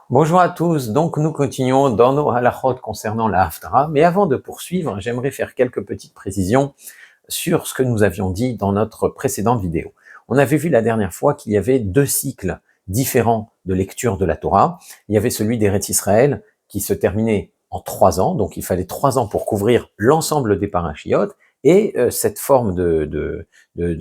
Bonjour à tous, donc nous continuons dans nos halachot concernant la Haftara, mais avant de poursuivre, j'aimerais faire quelques petites précisions sur ce que nous avions dit dans notre précédente vidéo. On avait vu la dernière fois qu'il y avait deux cycles différents de lecture de la Torah. Il y avait celui d'Eretz Israël qui se terminait en 3 ans, donc il fallait 3 ans pour couvrir l'ensemble des parachiotes, et cette forme de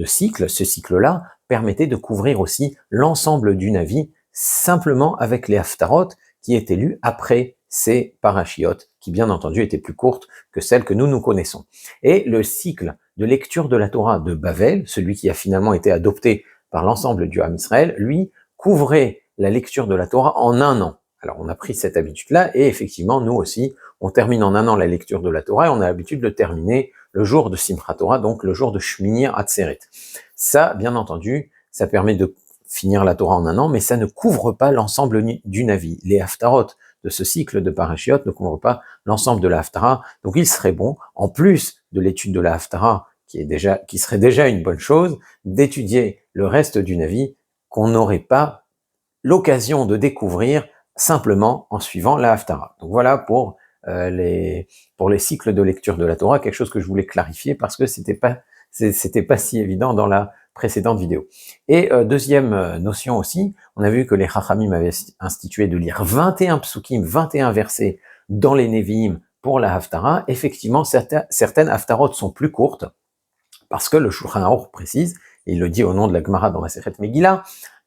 cycle, ce cycle-là, permettait de couvrir aussi l'ensemble du Navi, simplement avec les haftarot qui étaient lus après ces parachiotes, qui bien entendu étaient plus courtes que celles que nous connaissons. Et le cycle de lecture de la Torah de Bavel, celui qui a finalement été adopté par l'ensemble du Ham Israël, lui, couvrait la lecture de la Torah en 1 an. Alors on a pris cette habitude-là, et effectivement, nous aussi, on termine en 1 an la lecture de la Torah, et on a l'habitude de le terminer le jour de Simchat Torah, donc le jour de Shmini Atzeret. Ça, bien entendu, ça permet de finir la Torah en 1 an, mais ça ne couvre pas l'ensemble du Navi. Les haftarot de ce cycle de parashiot ne couvrent pas l'ensemble de la haftara, donc il serait bon, en plus de l'étude de la haftara, qui serait déjà une bonne chose, d'étudier le reste du Navi qu'on n'aurait pas l'occasion de découvrir simplement en suivant la haftara. Donc voilà pour les cycles de lecture de la Torah, quelque chose que je voulais clarifier parce que c'était pas si évident dans la précédente vidéo. Et deuxième notion aussi, on a vu que les Chachamim avaient institué de lire 21 psukim, 21 versets dans les Nevi'im pour la Haftara. Effectivement, certaines Haftarot sont plus courtes, parce que le Shulchan Aruch précise, et il le dit au nom de la Gemara dans la Masechet Megillah,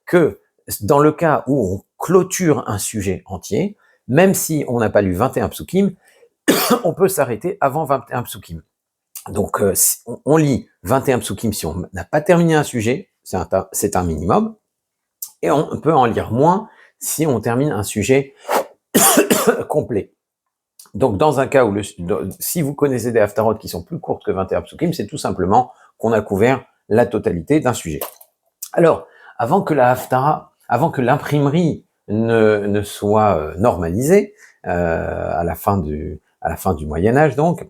que dans le cas où on clôture un sujet entier, même si on n'a pas lu 21 psukim, on peut s'arrêter avant 21 psukim. Donc, on lit 21 psukim si on n'a pas terminé un sujet, c'est un minimum, et on peut en lire moins si on termine un sujet complet. Donc, dans un cas où, si vous connaissez des haftarot qui sont plus courtes que 21 psukim, c'est tout simplement qu'on a couvert la totalité d'un sujet. Alors, avant que l'imprimerie ne soit normalisée, à la fin du Moyen Âge donc,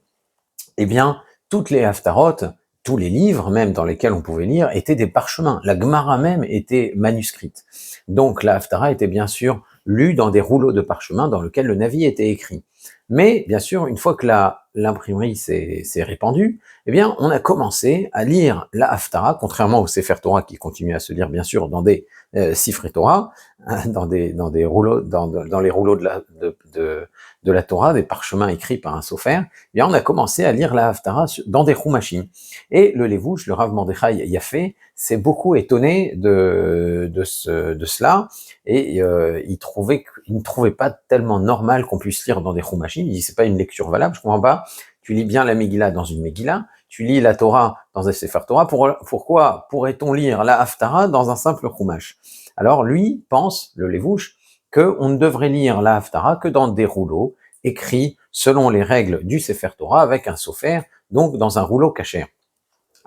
eh bien, toutes les haftarot, tous les livres même dans lesquels on pouvait lire, étaient des parchemins. La Gemara même était manuscrite. Donc la haftara était bien sûr lue dans des rouleaux de parchemin dans lesquels le Navi était écrit. Mais bien sûr, une fois que l'imprimerie s'est répandue, eh bien, on a commencé à lire la haftara, contrairement au Sefer Torah qui continue à se lire bien sûr dans des Sifrei Torah, hein, dans les rouleaux de la Torah, des parchemins écrits par un sofer. Eh bien, on a commencé à lire la haftara dans des chumashim. Et le Levouche, le Rav Mordechai Yafé, s'est beaucoup étonné de cela, et il ne trouvait pas tellement normal qu'on puisse lire dans des chumashim. Il dit c'est pas une lecture valable, je comprends pas. Tu lis bien la Megillah dans une Megillah, tu lis la Torah dans un Sefer Torah, pourquoi pourrait-on lire la haftara dans un simple chumash? Alors lui pense, le Levouche, qu'on ne devrait lire la haftara que dans des rouleaux écrits selon les règles du Sefer Torah avec un sofer, donc dans un rouleau kasher.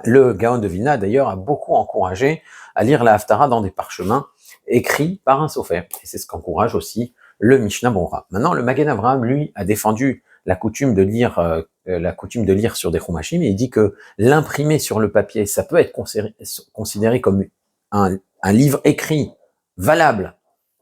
Le Gaon de Vilna, d'ailleurs, a beaucoup encouragé à lire la haftara dans des parchemins écrits par un sofer. Et c'est ce qu'encourage aussi le Mishnah Berurah. Maintenant, le Magen Avraham, lui, a défendu la coutume de lire sur des chumashim, et il dit que l'imprimer sur le papier, ça peut être considéré comme un livre écrit valable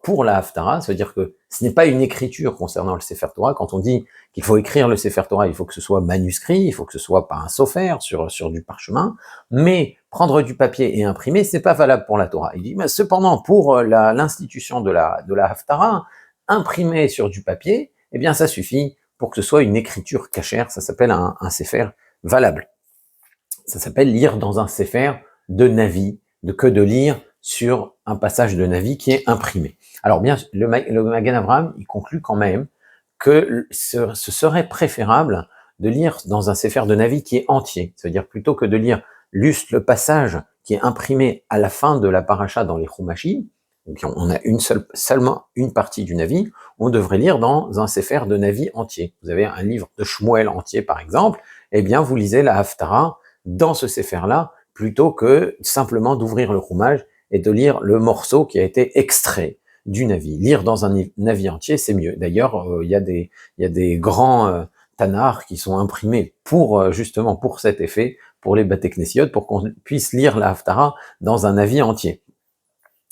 pour la haftara, ça veut dire que ce n'est pas une écriture concernant le Sefer Torah. Quand on dit qu'il faut écrire le Sefer Torah, il faut que ce soit manuscrit, il faut que ce soit par un sofer sur du parchemin, mais prendre du papier et imprimer, c'est pas valable pour la Torah. Il dit, mais cependant, pour l'institution de la haftara, imprimer sur du papier, eh bien, ça suffit pour que ce soit une écriture cachère, ça s'appelle un sefer valable. Ça s'appelle lire dans un sefer de Navi, que de lire sur un passage de Navi qui est imprimé. Alors bien, le Magen Avraham, il conclut quand même que ce serait préférable de lire dans un sefer de Navi qui est entier, c'est-à-dire plutôt que de lire juste le passage qui est imprimé à la fin de la paracha dans les chumashim, donc on a seulement une partie du Navi, on devrait lire dans un sefer de Navi entier. Vous avez un livre de Shmuel entier par exemple, eh bien vous lisez la haftara dans ce sefer-là, plutôt que simplement d'ouvrir le chumash et de lire le morceau qui a été extrait du Navi. Lire dans un Navi entier, c'est mieux. D'ailleurs, il y a des grands tanars qui sont imprimés justement pour cet effet, pour les Bate Knesiot, pour qu'on puisse lire la haftara dans un Navi entier.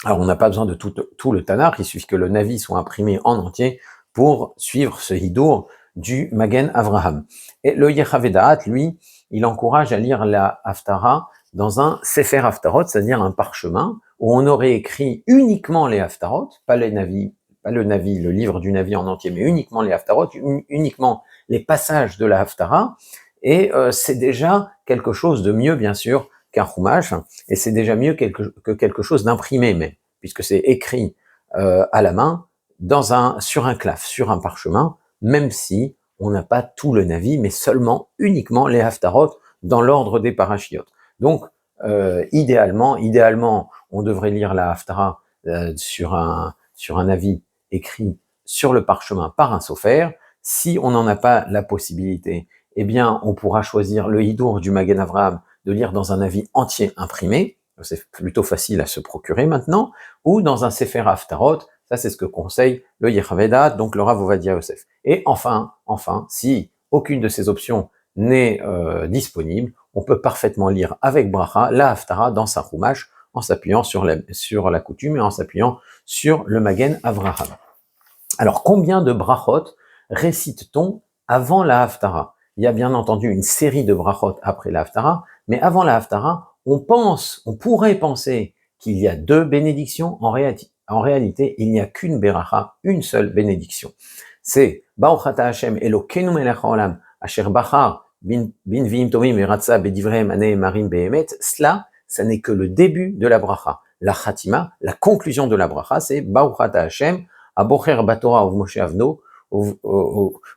Alors, on n'a pas besoin de tout le Tanakh, il suffit que le Navi soit imprimé en entier pour suivre ce hidour du Magen Avraham. Et le Yechavedaat, lui, il encourage à lire la Haftara dans un Sefer Haftarot, c'est-à-dire un parchemin, où on aurait écrit uniquement les Haftarot, pas les Navi, pas le Navi, le livre du Navi en entier, mais uniquement les Haftarot, uniquement les passages de la Haftara, et c'est déjà quelque chose de mieux, bien sûr, qu'un chumash, et c'est déjà mieux que quelque chose d'imprimé même, puisque c'est écrit à la main sur un claf, sur un parchemin, même si on n'a pas tout le Navi, mais seulement uniquement les haftarot dans l'ordre des parachiotes. Donc idéalement, on devrait lire la haftara sur un Navi écrit sur le parchemin par un sofer. Si on n'en a pas la possibilité, eh bien, on pourra choisir le hidour du Magen Avraham de lire dans un avis entier imprimé, c'est plutôt facile à se procurer maintenant, ou dans un Sefer Haftarot, ça c'est ce que conseille le Yechavedat, donc le Rav Ovadia Yosef. Et enfin, si aucune de ces options n'est disponible, on peut parfaitement lire avec bracha la Haftara dans sa Chumash, en s'appuyant sur la coutume et en s'appuyant sur le Magen Avraham. Alors, combien de brachot récite-t-on avant la Haftara? Il y a bien entendu une série de brachot après la Haftara, mais avant la Haftara, on pourrait penser qu'il y a 2 bénédictions. En réalité, il n'y a qu'une beracha, une seule bénédiction. C'est Baruch ata Hashem Elokeinu melech haolam asher bachar bin viim tovim veratza bedivreim anei marim behemet. Cela, ça n'est que le début de la bracha. La chatima, la conclusion de la bracha, c'est Baruch ata Hashem Abocher Batora of Moshe Avdo,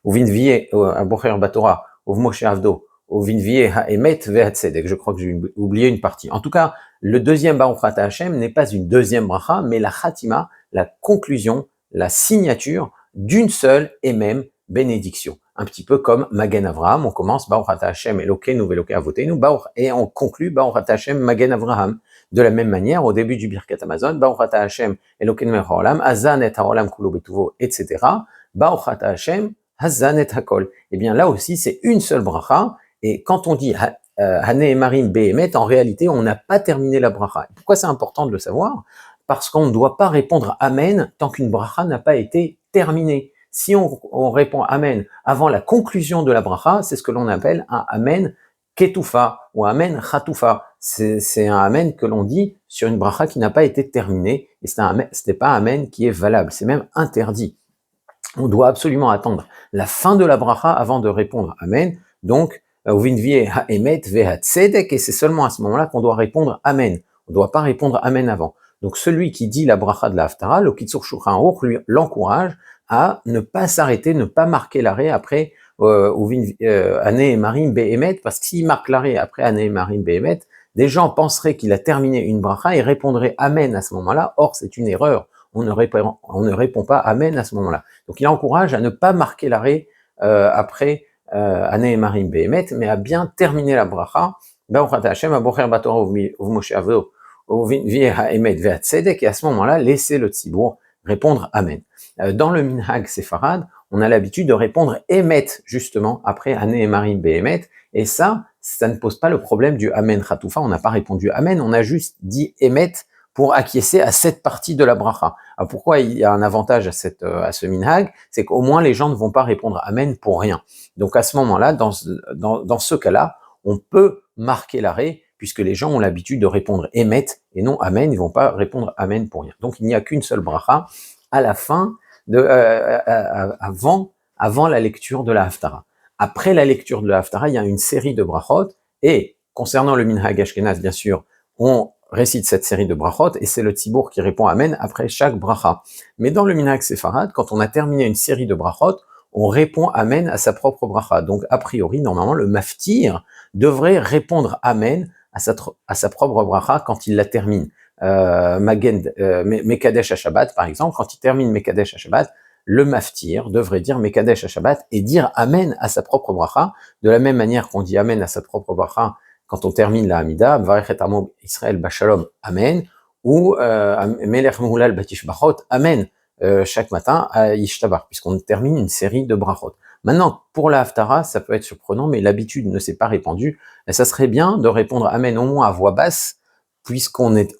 Uvinvie Abocher Batora of Moshe Avdo, Uvinvie Haemet Vehatzedek. Je crois que j'ai oublié une partie. En tout cas, le deuxième Baruch Ata Hashem n'est pas une deuxième bracha, mais la Khatima, la conclusion, la signature d'une seule et même bénédiction. Un petit peu comme Magen Avraham, on commence Baruch Ata Hashem Elokeinu Veloke Avotenu, et on conclut Baruch Ata Hashem Magen Avraham. De la même manière, au début du Birkat Hamazon, Baruch ata Hashem Elokeinu melech haolam, Hazan et haolam kulo betuvo, etc. Baruch ata Hashem Hazan et hakol. Eh bien là aussi, c'est une seule bracha, et quand on dit Hane Marim Behemet, en réalité, on n'a pas terminé la bracha. Pourquoi c'est important de le savoir? Parce qu'on ne doit pas répondre Amen tant qu'une bracha n'a pas été terminée. Si on répond Amen avant la conclusion de la bracha, c'est ce que l'on appelle un Amen Ketoufa ou Amen Chatoufa. C'est un Amen que l'on dit sur une bracha qui n'a pas été terminée, et ce n'est pas un Amen qui est valable, c'est même interdit. On doit absolument attendre la fin de la bracha avant de répondre Amen. Donc, Uvinvie Haemet Vehatzedek, et c'est seulement à ce moment-là qu'on doit répondre Amen. On ne doit pas répondre Amen avant. Donc, celui qui dit la bracha de la Haftara, le Kitzur Shulchan Aruch, lui l'encourage à ne pas s'arrêter, ne pas marquer l'arrêt après Ané Marim Behemet, parce que s'il marque l'arrêt après Ané Marim Behemet, des gens penseraient qu'il a terminé une bracha et répondraient Amen à ce moment-là. Or, c'est une erreur. On ne répond pas Amen à ce moment-là. Donc, il encourage à ne pas marquer l'arrêt après Ané Marim Behemet, mais à bien terminer la bracha. Baruch ata Hashem abocher batorah uvmoshe avdo uvinvie haemet vehatzedek, et à ce moment-là, laissez le tzibour répondre Amen. Dans le Minhag Séfarad, on a l'habitude de répondre Emet, justement, après Ané Marim Behemet, et ça ne pose pas le problème du Amen Chatoufa, on n'a pas répondu Amen, on a juste dit Emet pour acquiescer à cette partie de la bracha. Alors pourquoi il y a un avantage à ce minhag? C'est qu'au moins les gens ne vont pas répondre Amen pour rien. Donc à ce moment-là, dans ce cas-là, on peut marquer l'arrêt, puisque les gens ont l'habitude de répondre Emet et non Amen, ils vont pas répondre Amen pour rien. Donc il n'y a qu'une seule bracha à la fin, avant la lecture de la Haftara. Après la lecture de la Haftara, il y a une série de brachot, et concernant le minhag ashkenaz, bien sûr, on récite cette série de brachot, et c'est le tzibour qui répond Amen après chaque bracha. Mais dans le minhag séfarad, quand on a terminé une série de brachot, on répond Amen à sa propre bracha. Donc, a priori, normalement, le maftir devrait répondre Amen à sa propre bracha quand il la termine. Mekadesh Shabbat, par exemple, quand il termine Mekadesh Shabbat, le maftir devrait dire Mekadesh Shabbat et dire Amen à sa propre bracha, de la même manière qu'on dit Amen à sa propre bracha quand on termine la Hamida, Mvarech et Amo Israël Bashalom, Amen, ou Melech Mehulal Batishbachot, Amen, chaque matin à Yishtabar, puisqu'on termine une série de brachot. Maintenant, pour la Haftara, ça peut être surprenant, mais l'habitude ne s'est pas répandue. Et ça serait bien de répondre Amen au moins à voix basse, puisqu'on est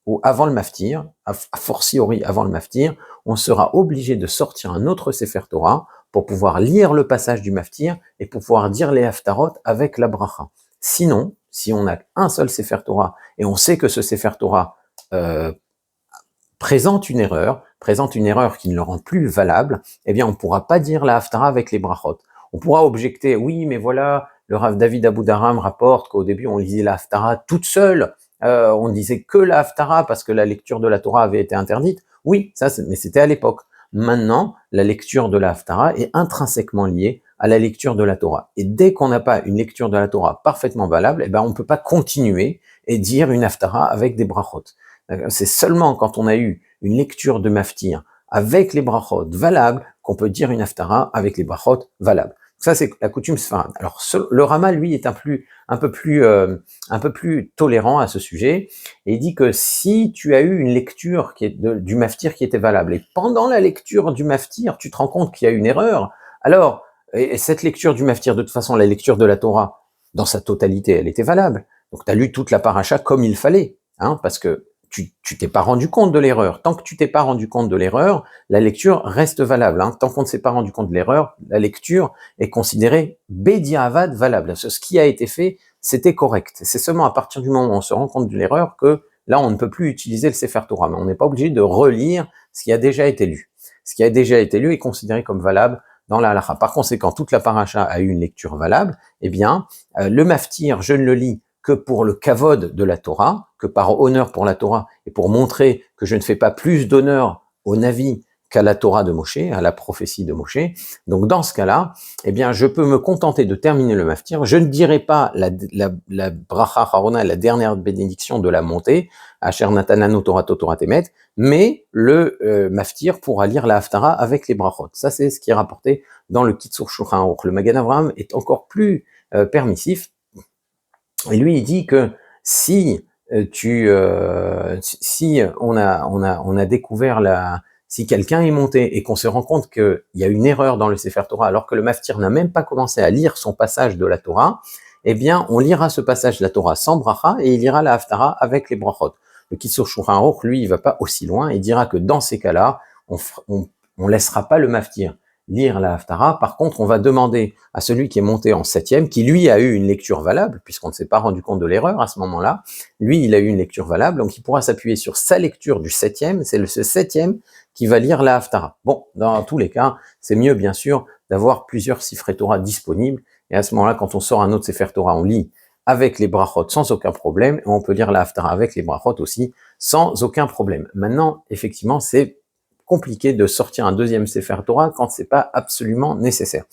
ou avant le maftir, a fortiori avant le maftir, on sera obligé de sortir un autre Sefer Torah pour pouvoir lire le passage du maftir et pour pouvoir dire les haftarot avec la bracha. Sinon, si on a un seul Sefer Torah et on sait que ce Sefer Torah présente une erreur qui ne le rend plus valable, eh bien on ne pourra pas dire la haftara avec les brachot. On pourra objecter, oui, mais voilà, le Rav David Aboudaram rapporte qu'au début on lisait la haftara toute seule, on disait que la haftara parce que la lecture de la Torah avait été interdite. Oui, mais c'était à l'époque. Maintenant, la lecture de la haftara est intrinsèquement liée à la lecture de la Torah. Et dès qu'on n'a pas une lecture de la Torah parfaitement valable, eh ben on ne peut pas continuer et dire une haftara avec des brachot. C'est seulement quand on a eu une lecture de maftir avec les brachot valables qu'on peut dire une haftara avec les brachot valables. Ça, c'est la coutume sfarade. Alors, le Rama, lui, est un peu plus tolérant à ce sujet, et il dit que si tu as eu une lecture du maftir qui était valable, et pendant la lecture du maftir, tu te rends compte qu'il y a une erreur, alors, et cette lecture du maftir, de toute façon, la lecture de la Torah, dans sa totalité, elle était valable. Donc, tu as lu toute la paracha comme il fallait, parce que tu t'es pas rendu compte de l'erreur. Tant que tu t'es pas rendu compte de l'erreur, la lecture reste valable. Tant qu'on ne s'est pas rendu compte de l'erreur, la lecture est considérée bediavad valable. Ce qui a été fait, c'était correct. C'est seulement à partir du moment où on se rend compte de l'erreur que là, on ne peut plus utiliser le Sefer Torah. Mais on n'est pas obligé de relire ce qui a déjà été lu. Ce qui a déjà été lu est considéré comme valable dans la halakha. Par conséquent, toute la paracha a eu une lecture valable. Eh bien, le maftir, je ne le lis que pour le kavod de la Torah, que par honneur pour la Torah, et pour montrer que je ne fais pas plus d'honneur au Navi qu'à la Torah de Moshe, à la prophétie de Moshe. Donc dans ce cas-là, eh bien, je peux me contenter de terminer le maftir. Je ne dirai pas la bracha harona, la dernière bénédiction de la montée, Asher Natananu Torah Torah Temet, mais le maftir pourra lire la haftara avec les brachot. Ça, c'est ce qui est rapporté dans le Kitsur Shulchan Aruch. Le Magen Avraham est encore plus permissif. Et lui, il dit que si on a découvert si quelqu'un est monté et qu'on se rend compte qu'il y a une erreur dans le Sefer Torah, alors que le maftir n'a même pas commencé à lire son passage de la Torah, eh bien, on lira ce passage de la Torah sans bracha et il lira la haftara avec les brachot. Le Kitsur Shulchan Aruch, lui, il va pas aussi loin et dira que dans ces cas-là, on laissera pas le maftir lire la haftara. Par contre, on va demander à celui qui est monté en septième, qui lui a eu une lecture valable, puisqu'on ne s'est pas rendu compte de l'erreur à ce moment-là, lui, il a eu une lecture valable, donc il pourra s'appuyer sur sa lecture du septième, c'est ce septième qui va lire la haftara. Bon, dans tous les cas, c'est mieux, bien sûr, d'avoir plusieurs Sifrei Torah disponibles, et à ce moment-là, quand on sort un autre Sefer Torah, on lit avec les brachot sans aucun problème, et on peut lire la haftara avec les brachot aussi sans aucun problème. Maintenant, effectivement, c'est compliqué de sortir un deuxième Sefer Torah quand c'est pas absolument nécessaire.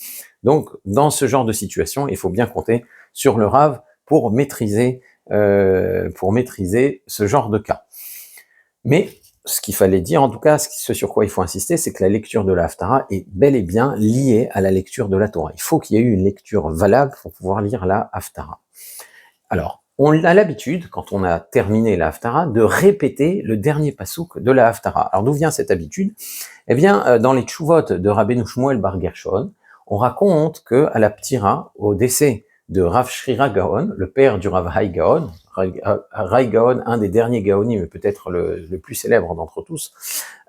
Donc, dans ce genre de situation, il faut bien compter sur le Rav pour maîtriser ce genre de cas. Mais ce qu'il fallait dire, en tout cas, ce sur quoi il faut insister, c'est que la lecture de la haftara est bel et bien liée à la lecture de la Torah. Il faut qu'il y ait eu une lecture valable pour pouvoir lire la haftara. Alors, on a l'habitude, quand on a terminé la haftara, de répéter le dernier pasouk de la haftara. Alors, d'où vient cette habitude? Eh bien, dans les tchouvot de Rabbeinu Shmuel bar Gershon, on raconte que à la ptira, au décès de Rav Shrira Gaon, le père du Rav Hai Gaon, Rai Gaon, un des derniers Gaonim, mais peut-être le plus célèbre d'entre tous,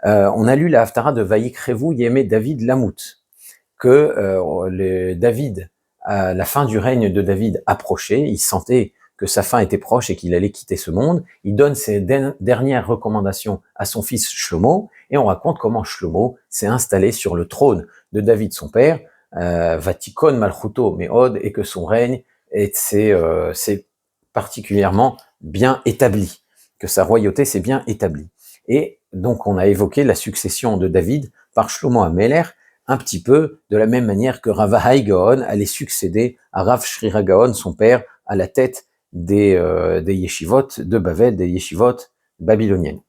on a lu la haftara de Vayikrevu Yemé David Lamout, que David, à la fin du règne de David approchait, il sentait que sa fin était proche et qu'il allait quitter ce monde. Il donne ses dernières recommandations à son fils Shlomo, et on raconte comment Shlomo s'est installé sur le trône de David son père, Vatikon Malchuto Meod, et que son règne s'est particulièrement bien établi, que sa royauté s'est bien établie. Et donc on a évoqué la succession de David par Shlomo HaMelech, un petit peu de la même manière que Rav Hai Gaon allait succéder à Rav Shrira Gaon, son père, à la tête des yeshivot de Bavel, des yeshivot babyloniennes.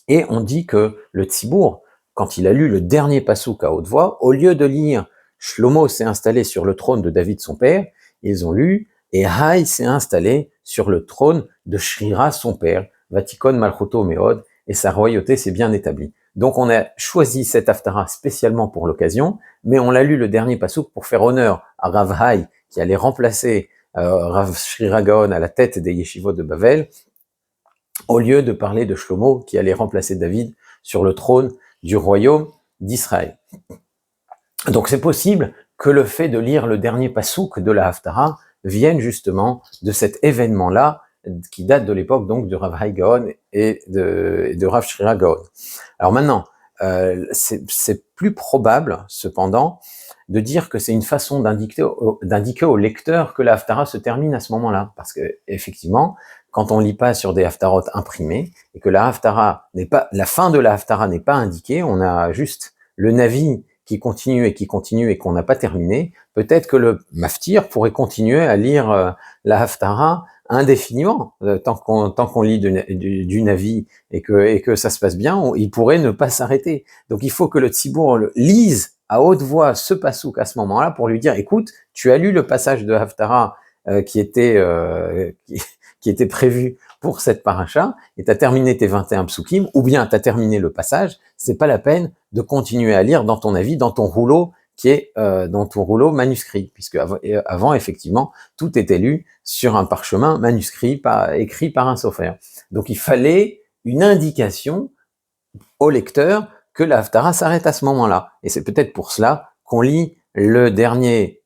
Et on dit que le Tzibour, quand il a lu le dernier pasouk à haute voix, au lieu de lire Shlomo s'est installé sur le trône de David son père, ils ont lu et Hai s'est installé sur le trône de Shrira son père, Vatikon Malchuto Meod, et sa royauté s'est bien établie. Donc on a choisi cette haftara spécialement pour l'occasion, mais on l'a lu le dernier pasouk pour faire honneur à Rav Hai qui allait remplacer Rav Shrira Gaon à la tête des yeshivot de Bavel, au lieu de parler de Shlomo qui allait remplacer David sur le trône du royaume d'Israël. Donc c'est possible que le fait de lire le dernier pasouk de la Haftara vienne justement de cet événement-là qui date de l'époque donc de Rav Hai Gaon et de Rav Shrira Gaon. Alors maintenant, c'est plus probable cependant de dire que c'est une façon d'indiquer au lecteur que la Haftara se termine à ce moment-là, parce que effectivement, quand on lit pas sur des Haftarot imprimés et que la Haftara n'est pas, la fin de la Haftara n'est pas indiquée, on a juste le Navi qui continue et qu'on n'a pas terminé, peut-être que le maftir pourrait continuer à lire la Haftara indéfiniment, tant qu'on lit du Navi et que ça se passe bien, il pourrait ne pas s'arrêter. Donc il faut que le Tzibour lise à haute voix ce pasouk à ce moment-là pour lui dire, écoute, tu as lu le passage de Haftara qui était prévu pour cette paracha, et tu as terminé tes 21 psukim, ou bien tu as terminé le passage, c'est pas la peine de continuer à lire dans ton avis, dans ton rouleau qui est dans ton rouleau manuscrit, puisque avant effectivement tout était lu sur un parchemin manuscrit, écrit par un sophère. Donc il fallait une indication au lecteur que la Haftara s'arrête à ce moment-là, et c'est peut-être pour cela qu'on lit le dernier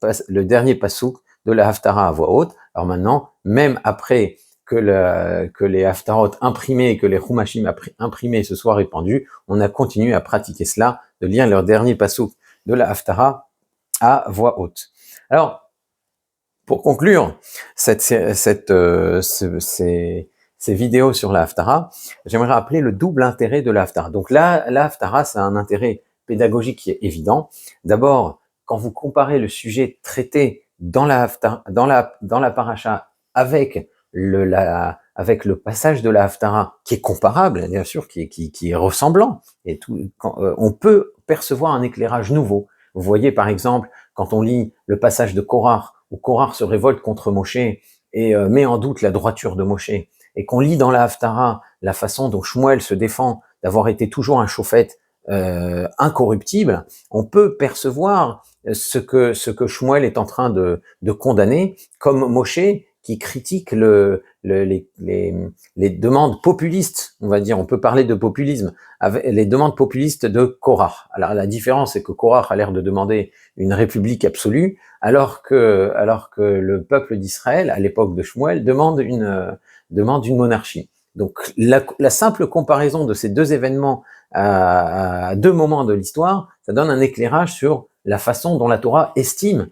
pasouk de la Haftara à voix haute. Alors maintenant, même après que les Haftarot imprimés et que les Chumashim imprimés se soient répandus, on a continué à pratiquer cela, de lire leur dernier pasouk de la Haftara à voix haute. Alors, pour conclure ces vidéos sur la Haftara, j'aimerais rappeler le double intérêt de la Haftara. Donc la Haftara, c'est un intérêt pédagogique qui est évident. D'abord, quand vous comparez le sujet traité dans la Haftara, dans la paracha avec le passage de la Haftara, qui est comparable, bien sûr, qui est ressemblant, et tout, on peut percevoir un éclairage nouveau. Vous voyez, par exemple, quand on lit le passage de Korach, où Korach se révolte contre Moshe et met en doute la droiture de Moshe, et qu'on lit dans la Haftara la façon dont Shmuel se défend d'avoir été toujours un prophète incorruptible, on peut percevoir ce que Shmuel est en train de condamner, comme Moshe qui critique les demandes populistes, on va dire, on peut parler de populisme, avec les demandes populistes de Korach. Alors la différence, c'est que Korach a l'air de demander une république absolue, alors que le peuple d'Israël, à l'époque de Shmuel, demande une monarchie. Donc la simple comparaison de ces deux événements à deux moments de l'histoire, ça donne un éclairage sur la façon dont la Torah estime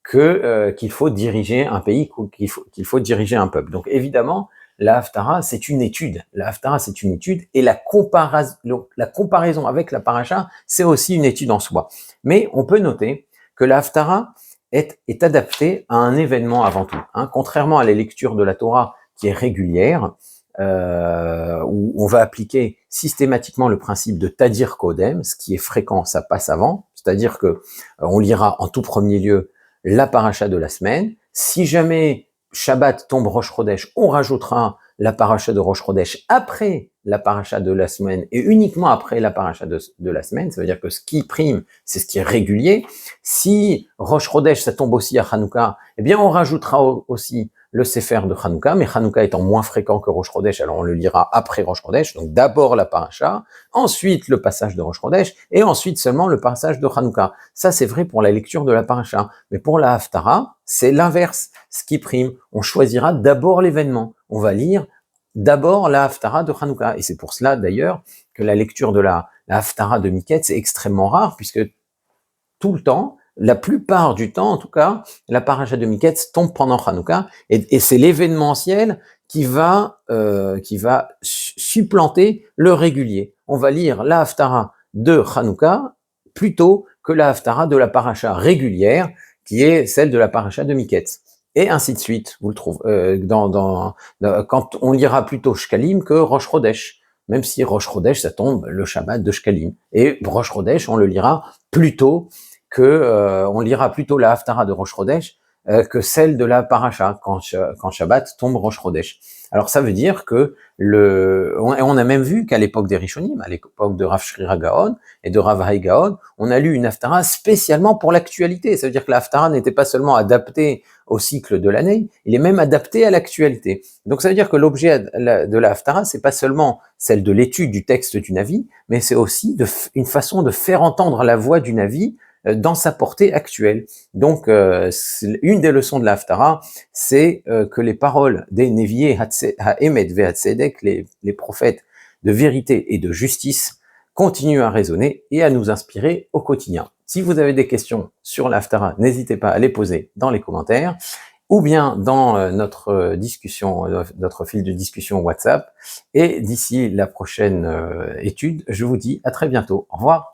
qu'il faut diriger un pays, qu'il faut diriger un peuple. Donc évidemment, la Haftara, c'est une étude. La Haftara, c'est une étude, et la comparaison avec la paracha, c'est aussi une étude en soi. Mais on peut noter que la Haftara est adaptée à un événement avant tout. Hein. Contrairement à la lecture de la Torah qui est régulière, où on va appliquer systématiquement le principe de Tadir Kodem, ce qui est fréquent, ça passe avant, c'est-à-dire que on lira en tout premier lieu la paracha de la semaine. Si jamais Shabbat tombe Rosh Chodesh, on rajoutera la paracha de Rosh Chodesh après la paracha de la semaine et uniquement après la paracha de la semaine. Ça veut dire que ce qui prime, c'est ce qui est régulier. Si Rosh Chodesh, ça tombe aussi à Hanouka, eh bien on rajoutera aussi le Sefer de Hanouka, mais Hanouka étant moins fréquent que Rosh Chodesh, alors on le lira après Rosh Chodesh, donc d'abord la paracha, ensuite le passage de Rosh Chodesh, et ensuite seulement le passage de Hanouka. Ça c'est vrai pour la lecture de la paracha, mais pour la Haftara, c'est l'inverse, ce qui prime. On choisira d'abord l'événement, on va lire d'abord la Haftara de Hanouka, et c'est pour cela d'ailleurs que la lecture de la Haftara de Miketz c'est extrêmement rare, puisque tout le temps, la plupart du temps, en tout cas, la paracha de Miketz tombe pendant Hanouka, et c'est l'événementiel qui va supplanter le régulier. On va lire la Haftara de Hanouka plutôt que la Haftara de la paracha régulière, qui est celle de la paracha de Miketz. Et ainsi de suite, vous le trouvez, quand on lira plutôt Shkalim que Rosh Chodesh, même si Rosh Chodesh, ça tombe le Shabbat de Shkalim. Et Rosh Chodesh, on le lira plutôt on lira plutôt la Haftara de Rosh Chodesh que celle de la paracha quand Shabbat tombe Rosh Chodesh. Alors ça veut dire que on a même vu qu'à l'époque des Rishonim, à l'époque de Rav Shrira Gaon et de Rav Hai Gaon, on a lu une Haftara spécialement pour l'actualité. Ça veut dire que la Haftara n'était pas seulement adaptée au cycle de l'année, il est même adapté à l'actualité. Donc ça veut dire que l'objet de la Haftara, c'est pas seulement celle de l'étude du texte du Navi, mais c'est aussi une façon de faire entendre la voix du Navi dans sa portée actuelle. Donc, une des leçons de la Haftara, c'est que les paroles des Nevié Ha'emet ve'Hatzedek, les prophètes de vérité et de justice, continuent à résonner et à nous inspirer au quotidien. Si vous avez des questions sur la Haftara, n'hésitez pas à les poser dans les commentaires ou bien dans notre discussion, notre fil de discussion WhatsApp. Et d'ici la prochaine étude, je vous dis à très bientôt. Au revoir.